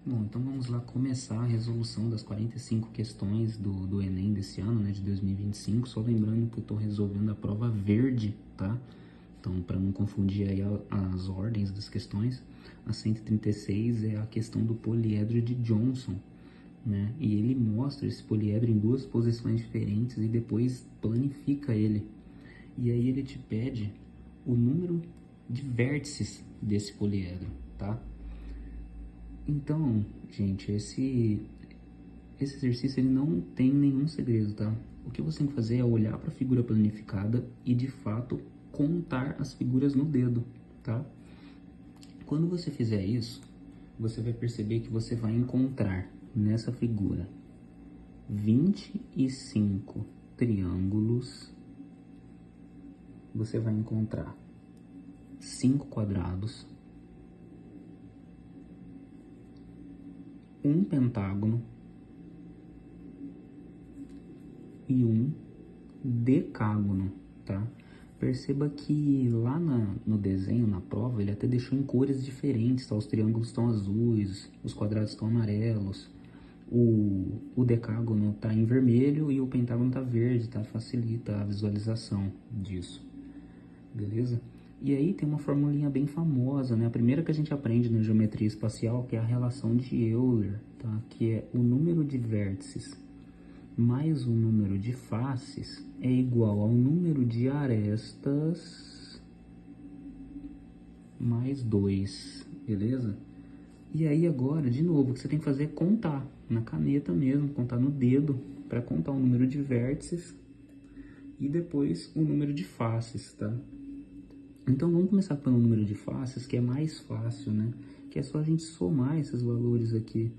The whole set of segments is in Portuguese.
Bom, então vamos lá começar a resolução das 45 questões do Enem desse ano, né, de 2025. Só lembrando que eu estou resolvendo a prova verde, tá? Então, para não confundir aí as ordens das questões, a 136 é a questão do poliedro de Johnson, né? E ele mostra esse poliedro em duas posições diferentes e depois planifica ele. E aí ele te pede o número de vértices desse poliedro, tá? Então, gente, esse exercício ele não tem nenhum segredo, tá? O que você tem que fazer é olhar para a figura planificada e, de fato, contar as figuras no dedo, tá? Quando você fizer isso, você vai perceber que você vai encontrar nessa figura 25 triângulos, você vai encontrar 5 quadrados, um pentágono e um decágono, tá? Perceba que lá no desenho, na prova, ele até deixou em cores diferentes, tá? Os triângulos estão azuis, os quadrados estão amarelos, o decágono tá em vermelho e o pentágono tá verde, tá? Facilita a visualização disso, beleza? E aí tem uma formulinha bem famosa, né? A primeira que a gente aprende na geometria espacial, que é a relação de Euler, tá? Que é o número de vértices mais o número de faces é igual ao número de arestas mais 2, beleza? E aí agora, de novo, o que você tem que fazer é contar, na caneta mesmo, contar no dedo, para contar o número de vértices e depois o número de faces, tá? Então vamos começar pelo número de faces, que é mais fácil, né? Que é só a gente somar esses valores aqui,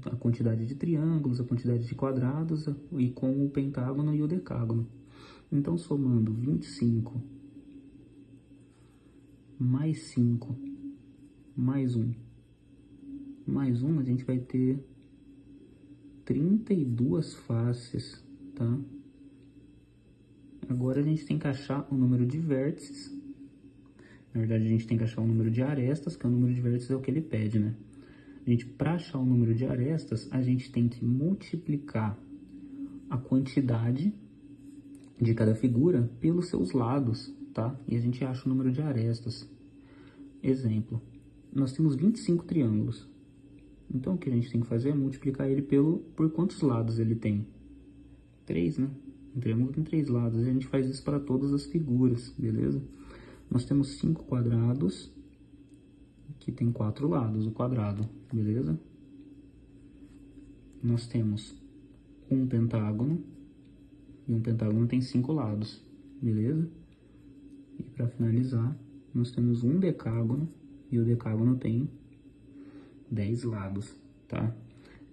a quantidade de triângulos, a quantidade de quadrados e com o pentágono e o decágono. Então somando 25 mais 5 mais 1, a gente vai ter 32 faces, tá? Agora a gente tem que achar o número de vértices. Na verdade, a gente tem que achar o número de arestas, que é o número de vértices é o que ele pede, né? A gente, para achar o número de arestas, a gente tem que multiplicar a quantidade de cada figura pelos seus lados, tá? E a gente acha o número de arestas. Exemplo, nós temos 25 triângulos. Então, o que a gente tem que fazer é multiplicar ele por quantos lados ele tem? 3, né? Um triângulo tem 3 lados. E a gente faz isso para todas as figuras, beleza? Nós temos 5 quadrados, que tem 4 lados, o quadrado, beleza? Nós temos um pentágono, e um pentágono tem 5 lados, beleza? E para finalizar, nós temos um decágono, e o decágono tem 10 lados, tá?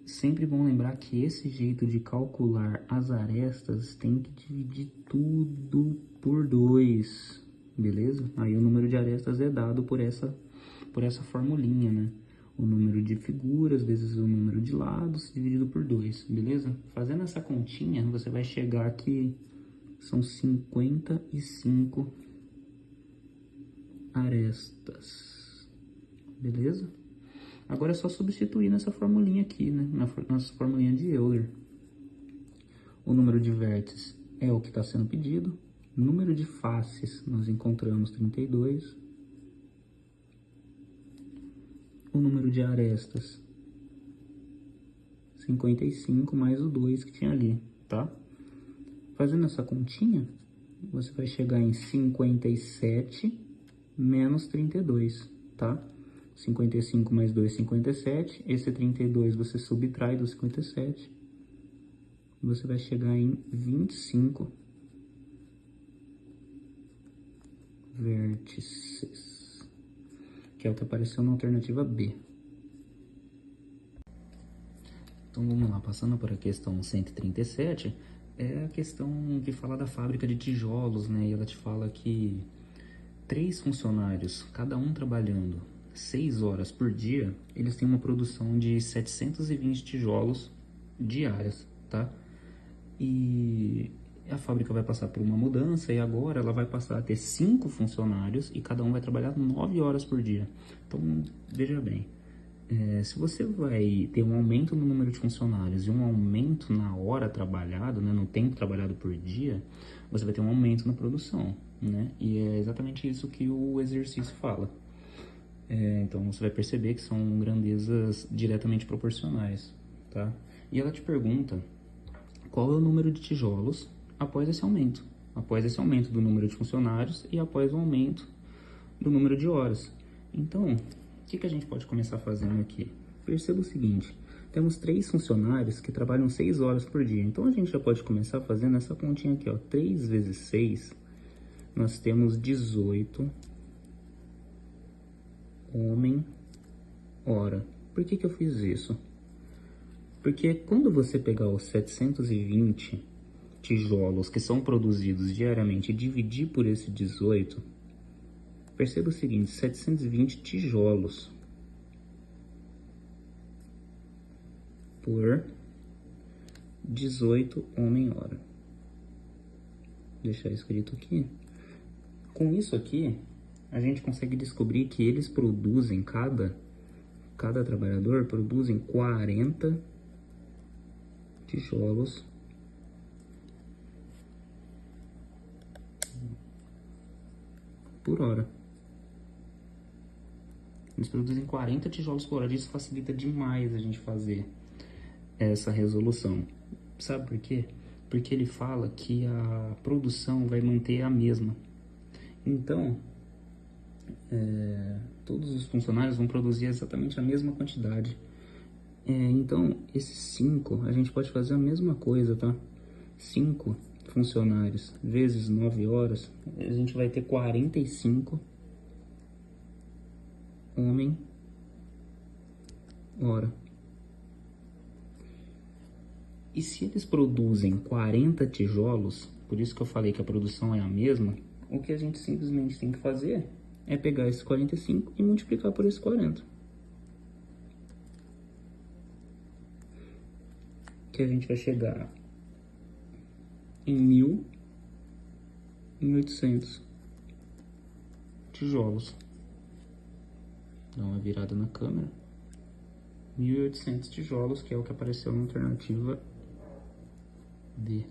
Sempre bom lembrar que esse jeito de calcular as arestas tem que dividir tudo por 2, beleza? Aí o número de arestas é dado por essa formulinha, né? O número de figuras vezes o número de lados dividido por 2, beleza? Fazendo essa continha, você vai chegar que são 55 arestas, beleza? Agora é só substituir nessa formulinha aqui, né? Nossa formulinha de Euler. O número de vértices é o que está sendo pedido. Número de faces, nós encontramos 32. O número de arestas, 55 mais o 2 que tinha ali, tá? Fazendo essa continha, você vai chegar em 57 menos 32, tá? 55 mais 2, 57. Esse 32 você subtrai do 57. Você vai chegar em 25 vértices, que é o que apareceu na alternativa B. Então vamos lá, passando para a questão 137, é a questão que fala da fábrica de tijolos, né? E ela te fala que 3 funcionários, cada um trabalhando 6 horas por dia, eles têm uma produção de 720 tijolos diárias, tá? E a fábrica vai passar por uma mudança e agora ela vai passar a ter 5 funcionários e cada um vai trabalhar 9 horas por dia. Então, veja bem, se você vai ter um aumento no número de funcionários e um aumento na hora trabalhada, né, no tempo trabalhado por dia, você vai ter um aumento na produção, né? E é exatamente isso que o exercício fala. Então você vai perceber que são grandezas diretamente proporcionais, tá? E ela te pergunta qual é o número de tijolos após esse aumento do número de funcionários e após o aumento do número de horas. Então, o que a gente pode começar fazendo aqui? Perceba o seguinte, temos 3 funcionários que trabalham 6 horas por dia. Então, a gente já pode começar fazendo essa continha aqui, ó. 3 vezes 6, nós temos 18 homem-hora. Por que eu fiz isso? Porque quando você pegar os 720 tijolos que são produzidos diariamente e dividir por esse 18, perceba o seguinte, 720 tijolos por 18 homem-hora. Deixar escrito aqui. Com isso aqui, a gente consegue descobrir que eles produzem, cada trabalhador produzem 40 tijolos por hora. Eles produzem 40 tijolos por hora. Isso facilita demais a gente fazer essa resolução. Sabe por quê? Porque ele fala que a produção vai manter a mesma. Então, todos os funcionários vão produzir exatamente a mesma quantidade. Então, esses 5, a gente pode fazer a mesma coisa, tá? 5 funcionários vezes 9 horas, a gente vai ter 45 homem-hora. E se eles produzem 40 tijolos, por isso que eu falei que a produção é a mesma, o que a gente simplesmente tem que fazer é pegar esses 45 e multiplicar por esses 40. Que a gente vai chegar em 1.800 tijolos. Dá uma virada na câmera. 1.800 tijolos, que é o que apareceu na alternativa D.